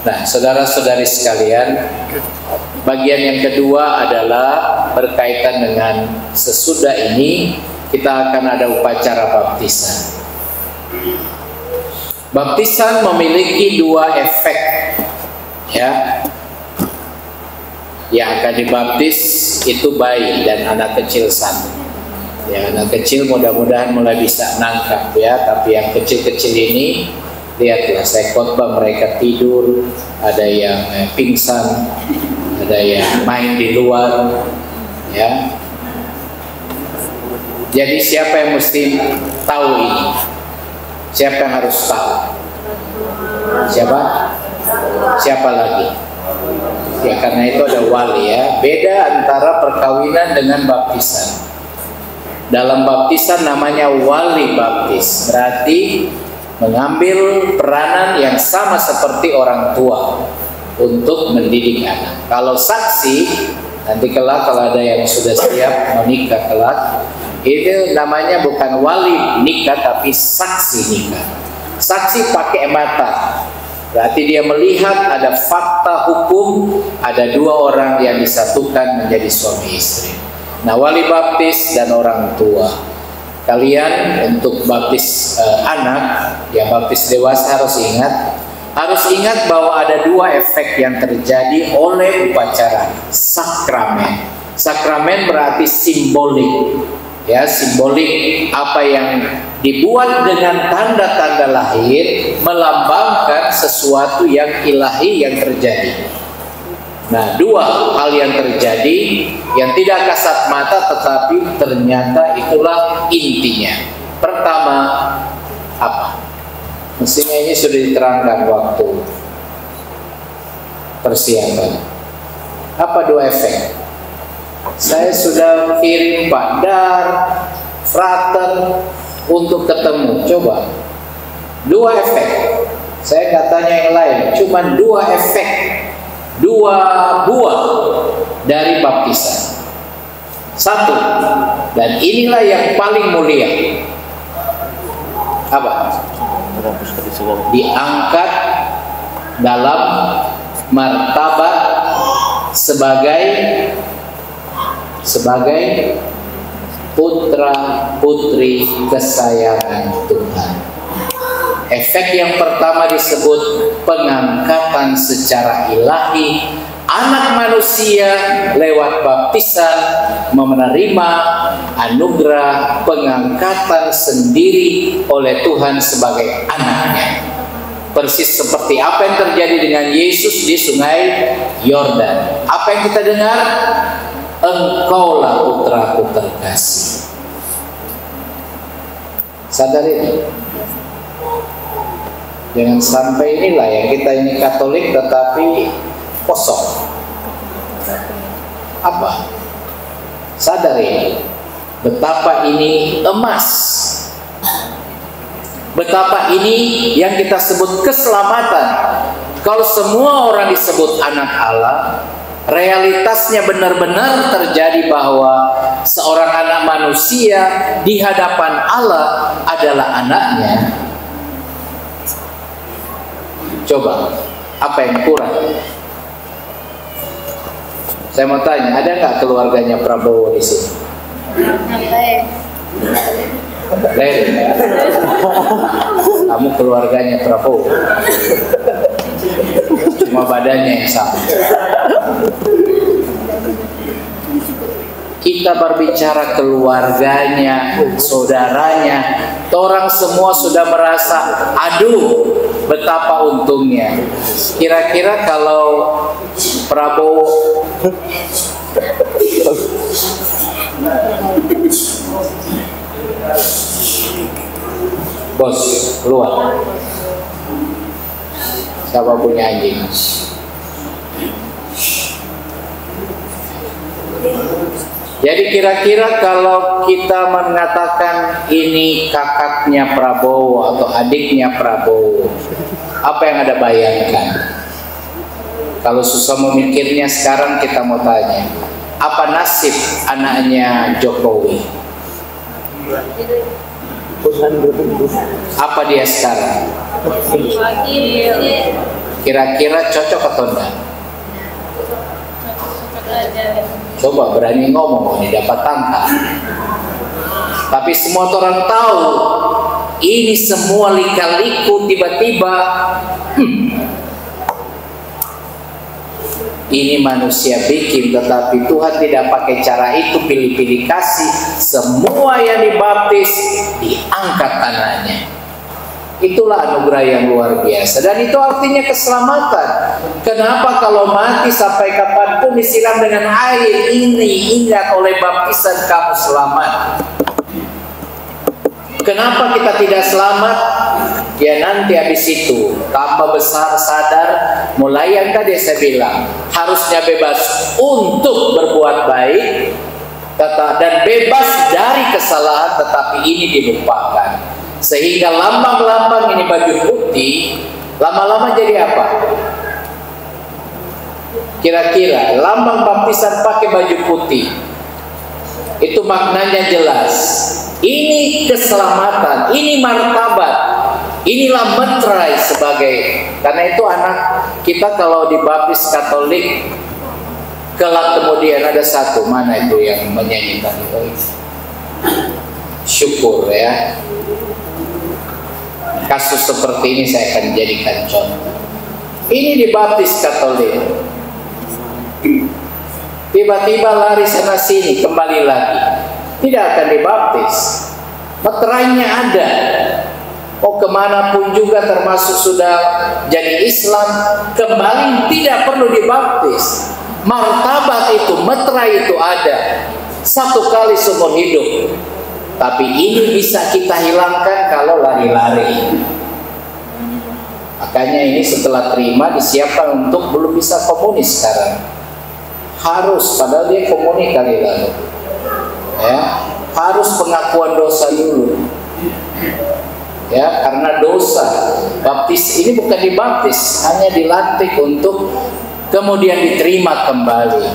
Nah, saudara-saudari sekalian, bagian yang kedua adalah berkaitan dengan sesudah ini kita akan ada upacara baptisan. Baptisan memiliki dua efek, ya. Yang akan dibaptis itu bayi dan anak kecil satu. Ya, anak kecil mudah-mudahan mulai bisa nangkap ya, tapi yang kecil-kecil ini lihatlah, saya khotbah mereka tidur, ada yang pingsan, ada yang main di luar, ya. Jadi siapa yang mesti tahu ini? Siapa yang harus tahu? Siapa? Siapa lagi? Ya, karena itu ada wali ya. Beda antara perkawinan dengan baptisan. Dalam baptisan namanya wali baptis, berarti mengambil peranan yang sama seperti orang tua untuk mendidik anak. Kalau saksi, nanti kelak kalau ada yang sudah siap menikah kelak, itu namanya bukan wali nikah tapi saksi nikah. Saksi pakai mata, berarti dia melihat ada fakta hukum, ada dua orang yang disatukan menjadi suami istri. Nah, wali baptis dan orang tua. Kalian untuk baptis anak, ya baptis dewasa harus ingat bahwa ada dua efek yang terjadi oleh upacara sakramen. Sakramen berarti simbolik, ya, simbolik apa yang dibuat dengan tanda-tanda lahir melambangkan sesuatu yang ilahi yang terjadi. Nah, dua hal yang terjadi yang tidak kasat mata tetapi ternyata itulah intinya. Pertama, apa? Mestinya ini sudah diterangkan waktu persiapan. Apa dua efek? Saya sudah kirim Pak Dar, Frater untuk ketemu. Coba. Dua efek. Saya nggak tanya yang lain. Cuma dua efek. Dua buah dari baptisan. Satu, dan inilah yang paling mulia. Apa? Diangkat dalam martabat sebagai putra putri kesayangan Tuhan. Efek yang pertama disebut pengangkatan secara ilahi. Anak manusia lewat baptisan menerima anugerah pengangkatan sendiri oleh Tuhan sebagai anaknya. Persis seperti apa yang terjadi dengan Yesus di sungai Yordan. Apa yang kita dengar? Engkaulah putraku terkasih. Sadar ini. Jangan sampai inilah ya, kita ini Katolik tetapi kosong. Apa? Sadar ini, betapa ini emas, betapa ini yang kita sebut keselamatan. Kalau semua orang disebut anak Allah, realitasnya benar-benar terjadi bahwa seorang anak manusia di hadapan Allah adalah anaknya. Coba, apa yang kurang? Saya mau tanya, ada nggak keluarganya Prabowo di sini? Len, kamu keluarganya Prabowo, cuma badannya yang sama. Kita berbicara keluarganya, saudaranya, orang semua sudah merasa, aduh, betapa untungnya. Kira-kira kalau Prabowo bos keluar, siapa punya anjing? Jadi kira-kira kalau kita mengatakan ini kakaknya Prabowo atau adiknya Prabowo, apa yang Anda bayangkan? Kalau susah memikirnya sekarang kita mau tanya, apa nasib anaknya Jokowi? Apa dia sekarang? Kira-kira cocok atau enggak? Coba berani ngomong, ini dapat tangkap. Tapi semua orang tahu ini semua lika-liku tiba-tiba. Ini manusia bikin, tetapi Tuhan tidak pakai cara itu, pilih-pilih kasih. Semua yang dibaptis diangkat tanahnya. Itulah anugerah yang luar biasa. Dan itu artinya keselamatan. Kenapa kalau mati sampai kapanpun disiram dengan air, ini ingat oleh baptisan kamu selamat. Kenapa kita tidak selamat? Ya nanti habis itu tambah besar sadar, mulai yang tadi saya bilang harusnya bebas untuk berbuat baik dan bebas dari kesalahan, tetapi ini dilupakan. Sehingga lambang-lambang ini baju putih lama-lama jadi apa? Kira-kira lambang baptisan pakai baju putih itu maknanya jelas. Ini keselamatan, ini martabat, inilah meterai sebagai. Karena itu anak kita kalau dibaptis Katolik, kelak kemudian ada satu, mana itu yang menyanyikan itu? Syukur ya. Kasus seperti ini saya akan jadikan contoh. Ini dibaptis Katolik, tiba-tiba lari sana sini, kembali lagi. Tidak akan dibaptis. Meterainya ada. Oh, kemanapun juga termasuk sudah jadi Islam, kembali tidak perlu dibaptis. Martabat itu, meterai itu ada. Satu kali seumur hidup. Tapi ini bisa kita hilangkan kalau lari-lari. Makanya ini setelah terima disiapkan untuk belum bisa komunis sekarang. Harus, padahal dia komunis kali lalu. Ya, harus pengakuan dosa dulu. Ya, karena dosa. Baptis ini bukan dibaptis, hanya dilantik untuk kemudian diterima kembali.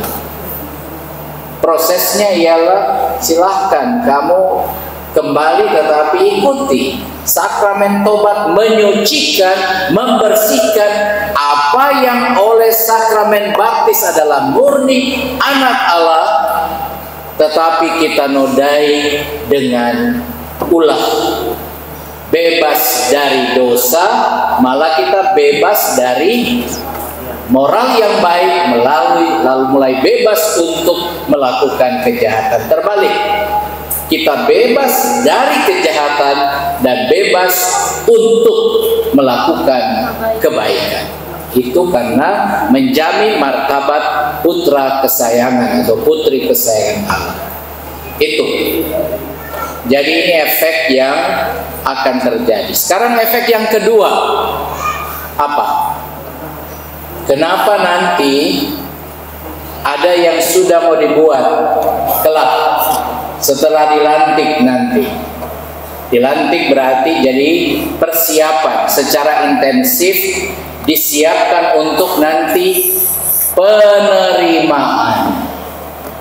Prosesnya ialah silahkan kamu kembali, tetapi ikuti sakramen tobat, menyucikan, membersihkan. Apa yang oleh sakramen baptis adalah murni anak Allah, tetapi kita nodai dengan ulah. Bebas dari dosa, malah kita bebas dari moral yang baik, lalu mulai bebas untuk melakukan kejahatan. Terbalik, kita bebas dari kejahatan dan bebas untuk melakukan kebaikan. Itu karena menjamin martabat putra kesayangan atau putri kesayangan Allah. Itu. Jadi ini efek yang akan terjadi. Sekarang efek yang kedua apa? Kenapa nanti ada yang sudah mau dibuat kelak setelah dilantik nanti? Dilantik berarti jadi persiapan secara intensif, disiapkan untuk nanti penerimaan.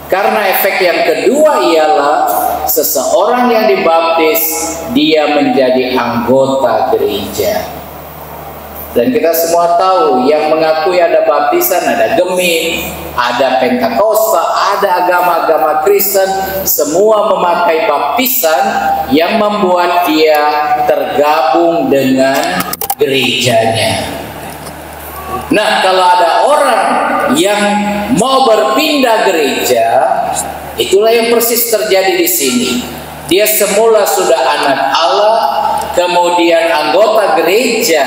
Karena efek yang kedua ialah seseorang yang dibaptis, dia menjadi anggota gereja. Dan kita semua tahu yang mengakui ada baptisan, ada Gemim, ada Pentakosta, ada agama-agama Kristen, semua memakai baptisan yang membuat dia tergabung dengan gerejanya. Nah, kalau ada orang yang mau berpindah gereja, itulah yang persis terjadi di sini. Dia semula sudah anak Allah, kemudian anggota gereja.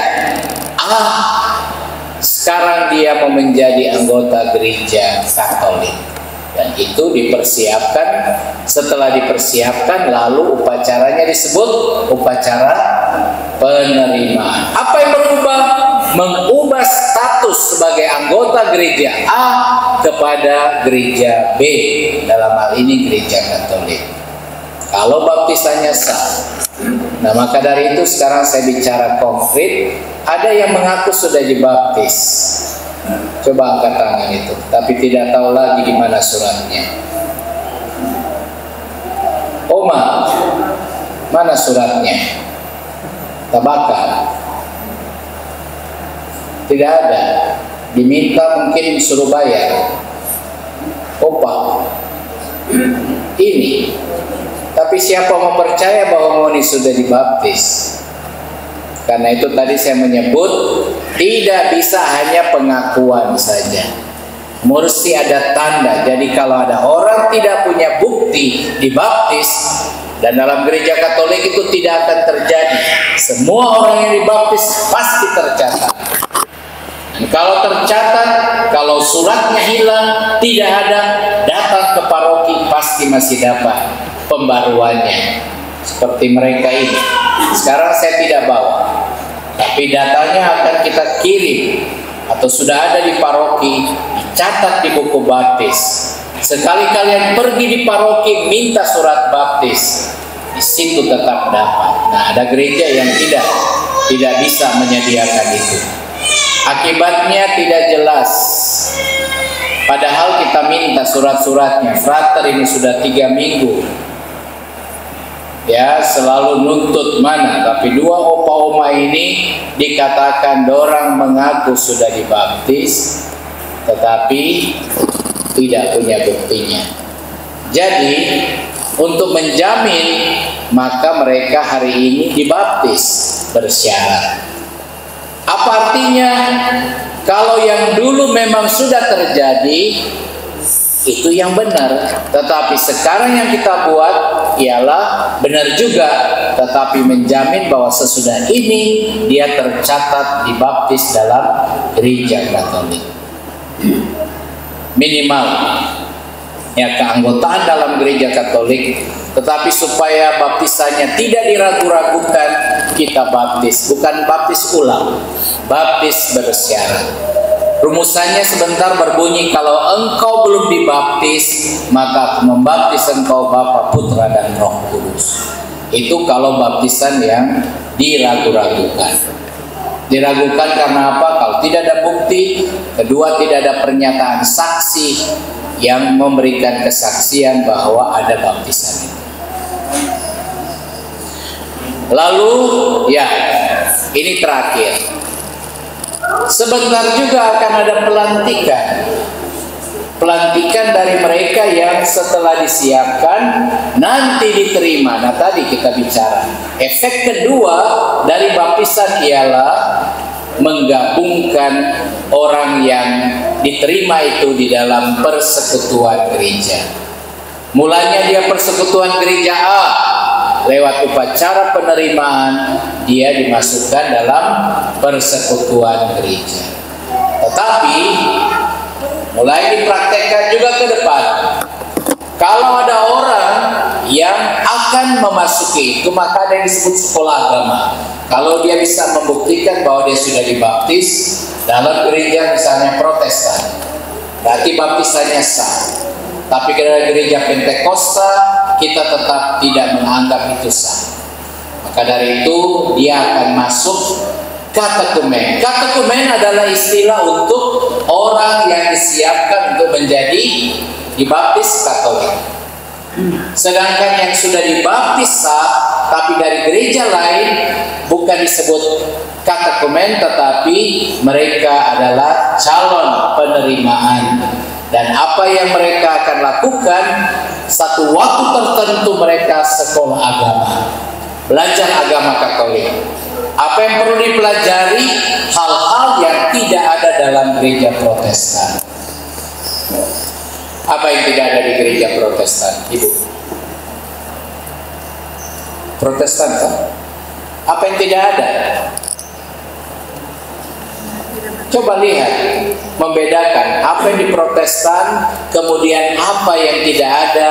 Sekarang dia mau menjadi anggota gereja Katolik. Dan itu dipersiapkan. Setelah dipersiapkan, lalu upacaranya disebut upacara penerimaan. Apa yang berubah? Mengubah status sebagai anggota gereja A kepada gereja B, dalam hal ini gereja Katolik. Kalau baptisannya sah. Nah, maka dari itu sekarang saya bicara konkret. Ada yang mengaku sudah dibaptis. Coba angkat tangan itu, tapi tidak tahu lagi di mana suratnya. Oma, mana suratnya? Tabaka. Tidak ada. Diminta mungkin disuruh bayar. Opa. Ini. Tapi siapa mau percaya bahwa Moni sudah dibaptis? Karena itu tadi saya menyebut tidak bisa hanya pengakuan saja. Mesti ada tanda. Jadi kalau ada orang tidak punya bukti dibaptis, dan dalam gereja Katolik itu tidak akan terjadi. Semua orang yang dibaptis pasti tercatat. Dan kalau tercatat, kalau suratnya hilang, tidak ada, datang ke paroki pasti masih dapat pembaruannya. Seperti mereka ini. Sekarang saya tidak bawa, tapi datanya akan kita kirim atau sudah ada di paroki, dicatat di buku baptis. Sekali kalian pergi di paroki minta surat baptis, di situ tetap dapat. Nah, ada gereja yang tidak bisa menyediakan itu. Akibatnya tidak jelas. Padahal kita minta surat-suratnya. Frater ini sudah 3 minggu. Ya, selalu nuntut mana. Tapi 2 opa-oma ini dikatakan orang mengaku sudah dibaptis, tetapi tidak punya buktinya. Jadi untuk menjamin, maka mereka hari ini dibaptis bersyarat. Apa artinya? Kalau yang dulu memang sudah terjadi, itu yang benar. Tetapi sekarang yang kita buat ialah benar juga, tetapi menjamin bahwa sesudah ini dia tercatat dibaptis dalam gereja Katolik. Minimal ya keanggotaan dalam gereja Katolik, tetapi supaya baptisannya tidak diragu-ragukan, kita baptis, bukan baptis ulang, baptis bersyarat. Rumusannya sebentar berbunyi, kalau engkau belum dibaptis, maka aku membaptis engkau Bapa, Putra, dan Roh Kudus. Itu kalau baptisan yang diragu-ragukan. Diragukan karena apa? Kalau tidak ada bukti, kedua tidak ada pernyataan saksi yang memberikan kesaksian bahwa ada baptisan itu. Lalu ya, ini terakhir. Sebentar juga akan ada pelantikan. Pelantikan dari mereka yang setelah disiapkan nanti diterima. Nah, tadi kita bicara efek kedua dari baptisan ialah menggabungkan orang yang diterima itu di dalam persekutuan gereja. Mulanya dia persekutuan gereja A, lewat upacara penerimaan dia dimasukkan dalam persekutuan gereja. Tetapi mulai dipraktekkan juga ke depan. Kalau ada orang yang akan memasuki itu, maka ada yang disebut sekolah agama. Kalau dia bisa membuktikan bahwa dia sudah dibaptis dalam gereja misalnya Protestan, berarti baptisannya sah. Tapi dari gereja Pentakosta kita tetap tidak menganggap itu sah. Maka dari itu dia akan masuk katekumen. Katekumen adalah istilah untuk orang yang disiapkan untuk menjadi dibaptis Katolik. Sedangkan yang sudah dibaptis sah, tapi dari gereja lain, bukan disebut katekumen, tetapi mereka adalah calon penerimaan. Dan apa yang mereka akan lakukan, satu waktu tertentu mereka sekolah agama, belajar agama Katolik. Apa yang perlu dipelajari? Hal-hal yang tidak ada dalam gereja Protestan. Apa yang tidak ada di gereja Protestan, Ibu? Protestan kan? Apa yang tidak ada? Coba lihat, membedakan apa yang di Protestan, kemudian apa yang tidak ada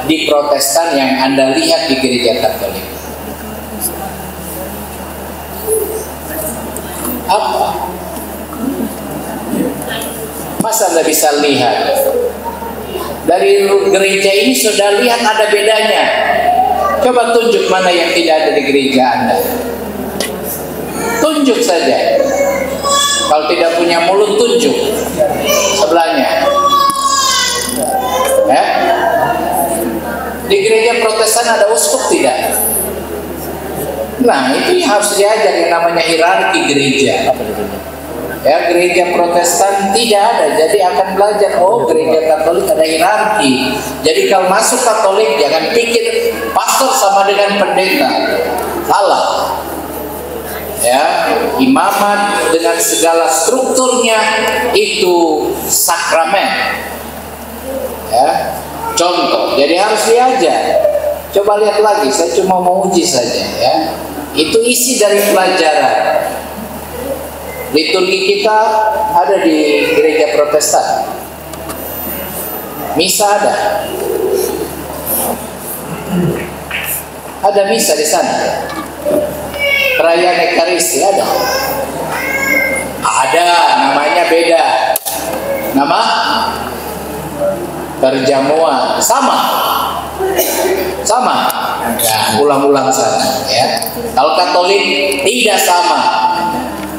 di Protestan yang Anda lihat di gereja Katolik. Apa? Masa Anda bisa lihat? Dari gereja ini sudah lihat ada bedanya. Coba tunjuk mana yang tidak ada di gereja Anda. Tunjuk saja. Kalau tidak punya mulut, tunjuk sebelahnya. Ya? Di gereja Protestan ada uskup tidak? Nah, itu yang harus diajar, yang namanya hierarki gereja. Ya, gereja Protestan tidak ada, jadi akan belajar, oh gereja Katolik ada hierarki. Jadi kalau masuk Katolik jangan pikir pastor sama dengan pendeta, salah. Ya, imamat dengan segala strukturnya itu sakramen. Ya, contoh, jadi harus diajar. Coba lihat lagi, saya cuma mau uji saja ya. Itu isi dari pelajaran. Liturgi kita ada di gereja Protestan. Misa ada. Ada misa di sana. Perayaan Ekaristi ada. Ada, namanya beda. Nama perjamuan sama. Sama. Ya, ulang-ulang sana ya. Kalau Katolik tidak sama.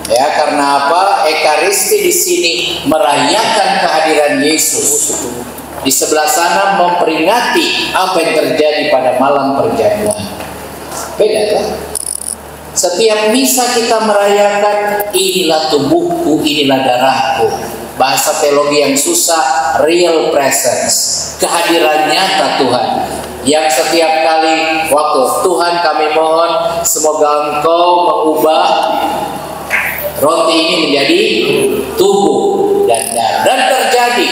Ya, karena apa? Ekaristi di sini merayakan kehadiran Yesus. Di sebelah sana memperingati apa yang terjadi pada malam perjamuan. Beda kan? Setiap misa kita merayakan inilah tubuhku, inilah darahku. Bahasa teologi yang susah, real presence, kehadiran nyata Tuhan. Yang setiap kali waktu Tuhan kami mohon semoga Engkau mengubah roti ini menjadi tubuh dan darah, dan terjadi.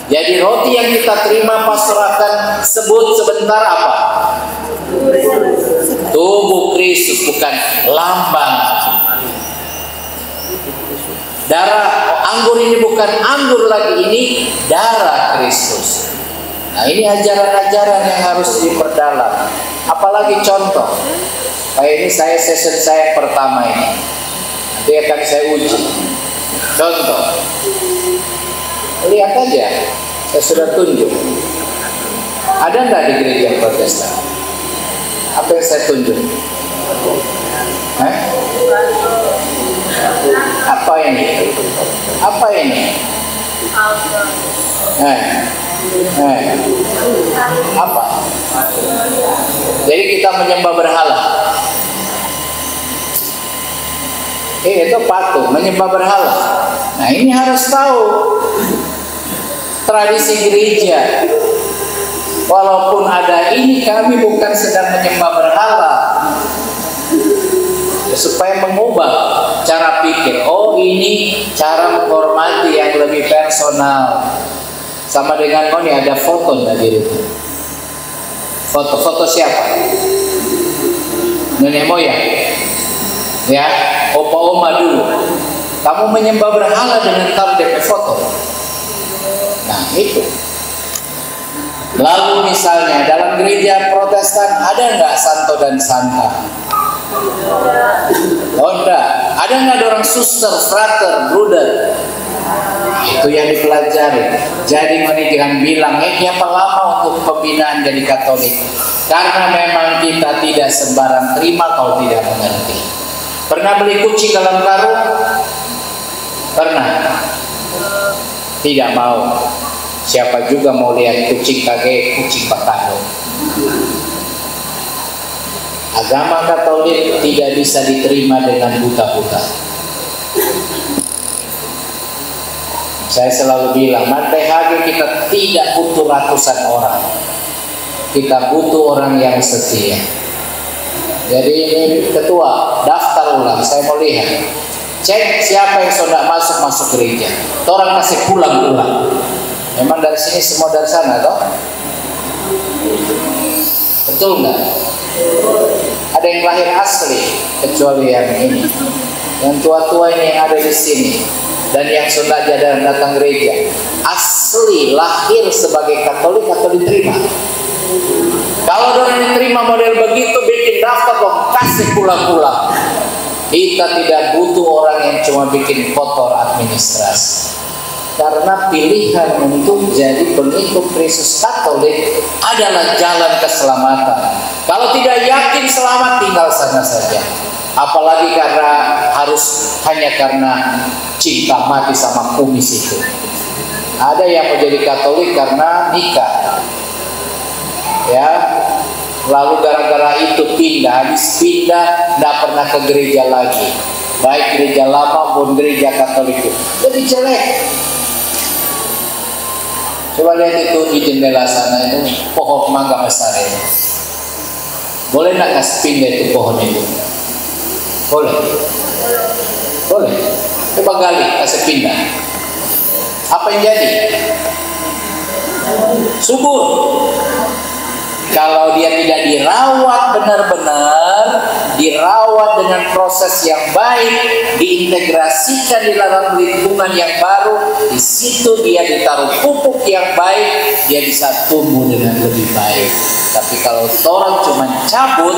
Jadi roti yang kita terima pastor akan sebut sebentar apa? Tubuh Kristus, bukan lambang. Darah anggur ini bukan anggur lagi, ini darah Kristus. Nah, ini ajaran-ajaran yang harus diperdalam. Apalagi contoh, kayak ini session saya pertama ini. Nanti akan saya uji. Contoh, lihat aja, saya sudah tunjuk. Ada nggak di gereja Protestan? Apa yang saya tunjuk? Apa ini? Apa ini? Apa? Jadi kita menyembah berhala. Itu patung, menyembah berhala. Nah, ini harus tahu tradisi gereja. Walaupun ada ini, kami bukan sedang menyembah berhala. Supaya mengubah cara pikir. Oh, ini cara menghormati yang lebih personal. Sama dengan ini ada foto dari itu. Foto siapa? Nenek moyang. Ya, opa oma dulu. Kamu menyembah berhala dengan taruh DP foto. Nah, itu. Lalu misalnya dalam gereja Protestan ada nggak santo dan santa? Oh enggak. Ada nggak orang suster, frater, bruder? Itu yang dipelajari. Jadi jangan bilang, siapa lama untuk pembinaan jadi Katolik? Karena memang kita tidak sembarang terima kalau tidak mengerti. Pernah beli kucing dalam karung? Pernah? Tidak mau. Siapa juga mau lihat kucing kage, kucing bakado. Agama Katolik tidak bisa diterima dengan buta-buta. Saya selalu bilang, Mantehage kita tidak butuh ratusan orang. Kita butuh orang yang setia. Jadi ini ketua, daftar ulang, saya mau lihat. Cek siapa yang sudah masuk gereja. Orang kasih pulang. Memang dari sini semua dari sana, toh? Betul nggak? Ada yang lahir asli, kecuali yang ini. Yang tua-tua ini yang ada di sini. Dan yang sudah datang gereja. Asli, lahir sebagai Katolik atau diterima. Kalau orang diterima model begitu, bikin daftar kok, kasih pulang-pulang. Kita tidak butuh orang yang cuma bikin kotor administrasi. Karena pilihan untuk jadi pengikut Kristus Katolik adalah jalan keselamatan. Kalau tidak yakin selamat, tinggal sana saja. Apalagi hanya karena cinta mati sama kumis itu. Ada yang menjadi Katolik karena nikah, ya. Lalu gara-gara itu habis pindah, tidak pernah ke gereja lagi. baik gereja lama maupun gereja Katolik itu jadi jelek. Coba lihat itu di jendela sana itu pohon mangga besar itu. Boleh nggak kasih pindah itu pohon itu? Boleh. Boleh. Coba gali, kasih pindah. Apa yang jadi? Subur. Kalau dia tidak dirawat benar-benar, dirawat dengan proses yang baik, diintegrasikan di dalam lingkungan yang baru, di situ dia ditaruh pupuk yang baik, dia bisa tumbuh dengan lebih baik. Tapi kalau orang cuma cabut,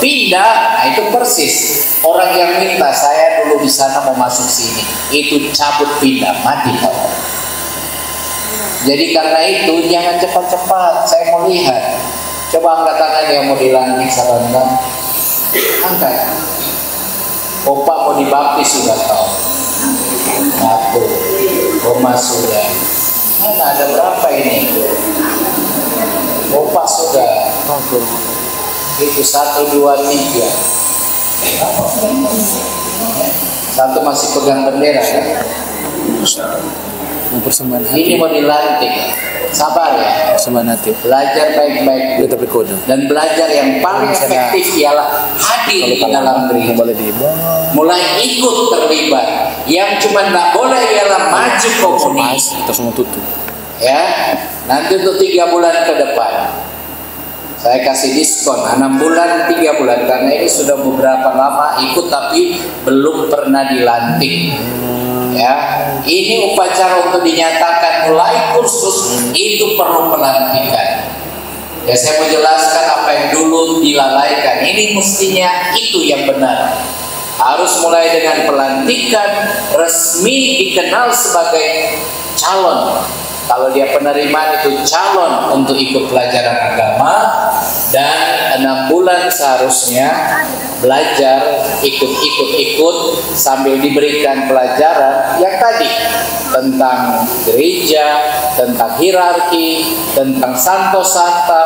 pindah, nah itu persis orang yang minta saya dulu di sana mau masuk sini, itu cabut pindah, mati kau. Jadi karena itu jangan cepat-cepat, saya mau lihat. Coba angkat tangan yang mau dilantik, sahabat. Angkat. Opa mau dibaptis sudah tahu. Satu. Oma sudah. Mana ada berapa ini? Opa sudah. Itu 1, 2, 3. Satu masih pegang bendera kan? Ini mau dilantik, sabar ya, belajar baik-baik dan belajar yang paling efektif ialah hadir di dalam gereja, mulai ikut terlibat. Yang cuma tidak boleh ialah maju komunis, ya. Nanti untuk 3 bulan ke depan saya kasih diskon 6 bulan 3 bulan karena ini sudah beberapa lama ikut tapi belum pernah dilantik. Ya, ini upacara untuk dinyatakan mulai kursus itu perlu pelantikan. Ya, saya mau jelaskan apa yang dulu dilalaikan. Ini mestinya itu yang benar. Harus mulai dengan pelantikan, resmi dikenal sebagai calon. Kalau dia penerimaan itu calon untuk ikut pelajaran agama, dan 6 bulan seharusnya belajar ikut sambil diberikan pelajaran yang tadi tentang gereja, tentang hierarki, tentang santo santa,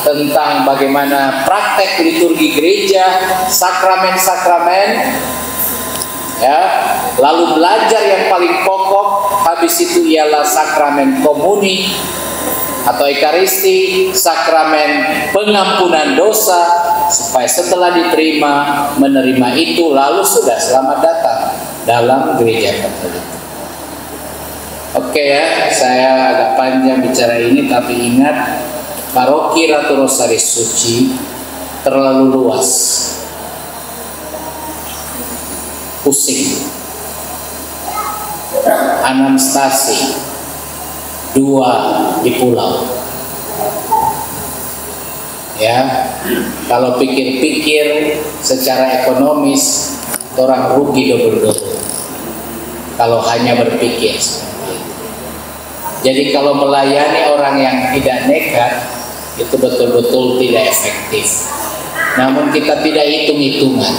tentang bagaimana praktek liturgi gereja, sakramen-sakramen, ya. Lalu belajar yang paling pokok, habis itu ialah sakramen komuni atau ekaristi, sakramen pengampunan dosa, supaya setelah diterima, menerima itu, lalu sudah selamat datang dalam gereja Katolik. Oke ya, saya agak panjang bicara ini, tapi ingat, paroki Ratu Rosari Suci terlalu luas, pusing, 6 stasi, 2 di pulau. Ya, kalau pikir-pikir secara ekonomis orang rugi double-double kalau hanya berpikir seperti itu. Jadi kalau melayani orang yang tidak nekat itu betul-betul tidak efektif. Namun kita tidak hitung-hitungan.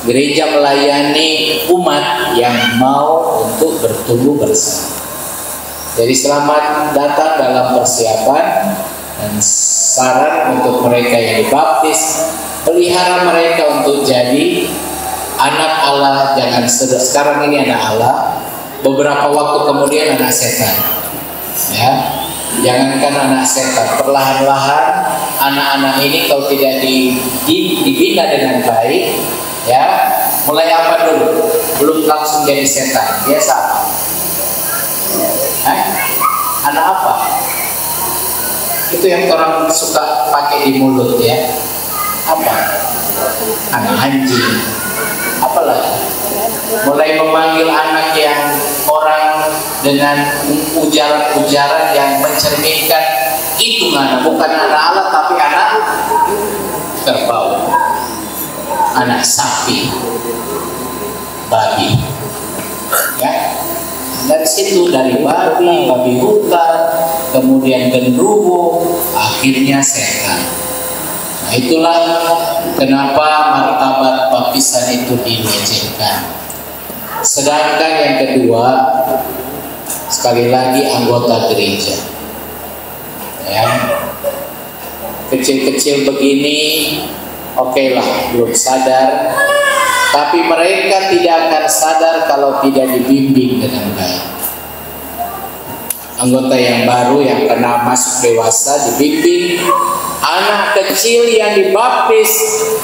Gereja melayani umat yang mau untuk bertumbuh bersama. Jadi selamat datang dalam persiapan, dan saran untuk mereka yang dibaptis, pelihara mereka untuk jadi anak Allah. Jangan sekarang ini anak Allah, beberapa waktu kemudian anak setan. Ya, jangankan anak setan, perlahan-lahan anak-anak ini kalau tidak dibina dengan baik, ya, mulai apa dulu? Belum langsung jadi setan, biasa. Anak apa? Itu yang orang suka pakai di mulut ya. Apa? Anak anjing. Apalagi? Mulai memanggil anak yang orang dengan ujaran-ujaran yang mencerminkan itu anak, bukan anak Allah tapi anak kerbau, anak sapi, babi. Ya. Dari situ, dari babi hutan, kemudian genderuwo, akhirnya setan. Nah, itulah kenapa martabat baptisan itu dilecehkan. Sedangkan yang kedua, sekali lagi anggota gereja. Ya, kecil-kecil begini, oke lah, belum sadar. Tapi mereka tidak akan sadar kalau tidak dibimbing dengan baik. Anggota yang baru yang kena masuk dewasa dibimbing, anak kecil yang dibaptis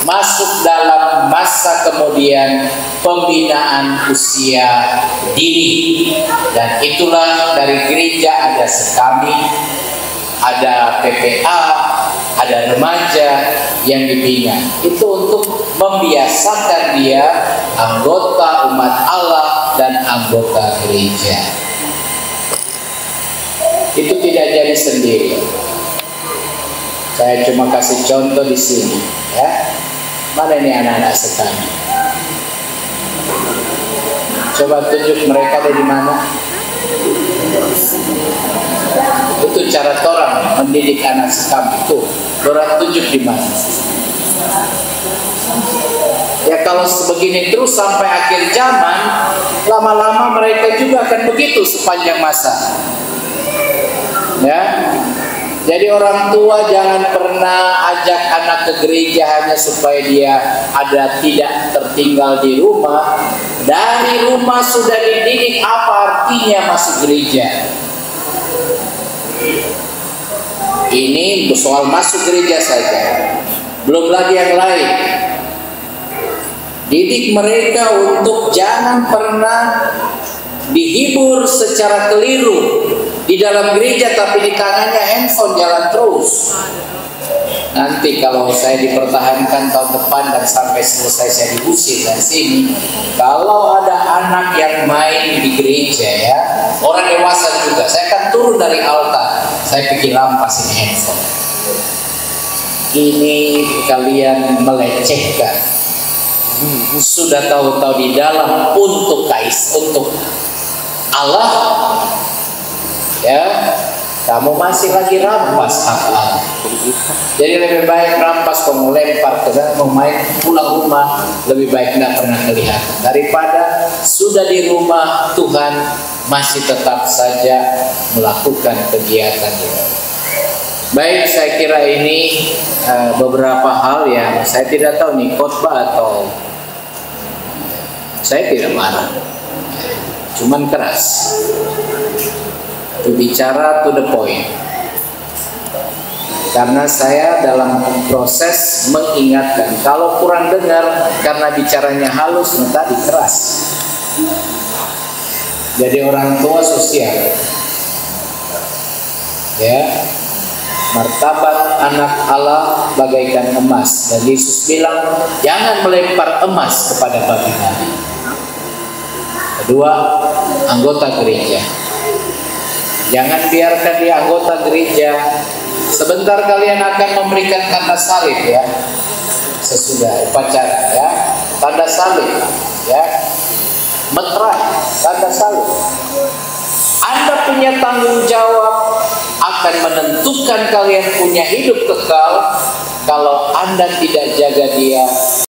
masuk dalam masa kemudian pembinaan usia dini. Dan itulah dari gereja ada sekami, ada PPA, ada remaja yang dibina. Itu untuk membiasakan dia anggota umat Allah dan anggota gereja. Itu tidak jadi sendiri. Saya cuma kasih contoh di sini, ya. Mana ini anak-anak sekami? Coba tunjuk mereka dari mana? Itu cara orang mendidik anak sekami itu. Orang tunjuk di mana? Ya kalau sebegini terus sampai akhir zaman, lama-lama mereka juga akan begitu sepanjang masa. Ya, jadi orang tua jangan pernah ajak anak ke gereja hanya supaya dia ada tidak tertinggal di rumah. Dari rumah sudah dididik apa artinya masuk gereja. Ini soal masuk gereja saja, belum lagi yang lain. Didik mereka untuk jangan pernah dihibur secara keliru di dalam gereja, tapi di tangannya handphone jalan terus. Nanti kalau saya dipertahankan tahun depan dan sampai selesai saya diusir dari sini, kalau ada anak yang main di gereja, ya orang dewasa juga, saya akan turun dari altar, saya pergi rampas ini handphone. Ini kalian melecehkan. Sudah tahu-tahu di dalam untuk Allah, ya kamu masih lagi rampas hak Allah. Jadi lebih baik rampas kamu lempar ke dalam, mau main pulang rumah lebih baik tidak pernah kelihatan daripada sudah di rumah Tuhan masih tetap saja melakukan kegiatan itu. Baik, saya kira ini beberapa hal yang saya tidak tahu nih khotbah atau saya tidak marah, cuman keras. Bicara to the point. Karena saya dalam proses mengingatkan, kalau kurang dengar karena bicaranya halus, tadi keras. Jadi orang tua sosial, ya, martabat anak Allah bagaikan emas. Dan Yesus bilang, jangan melempar emas kepada babi-babi. Kedua, anggota gereja. Jangan biarkan dia anggota gereja. Sebentar kalian akan memberikan tanda salib, ya, sesudah upacara, ya, tanda salib, ya, meterai, tanda salib. Anda punya tanggung jawab akan menentukan kalian punya hidup kekal. Kalau Anda tidak jaga dia,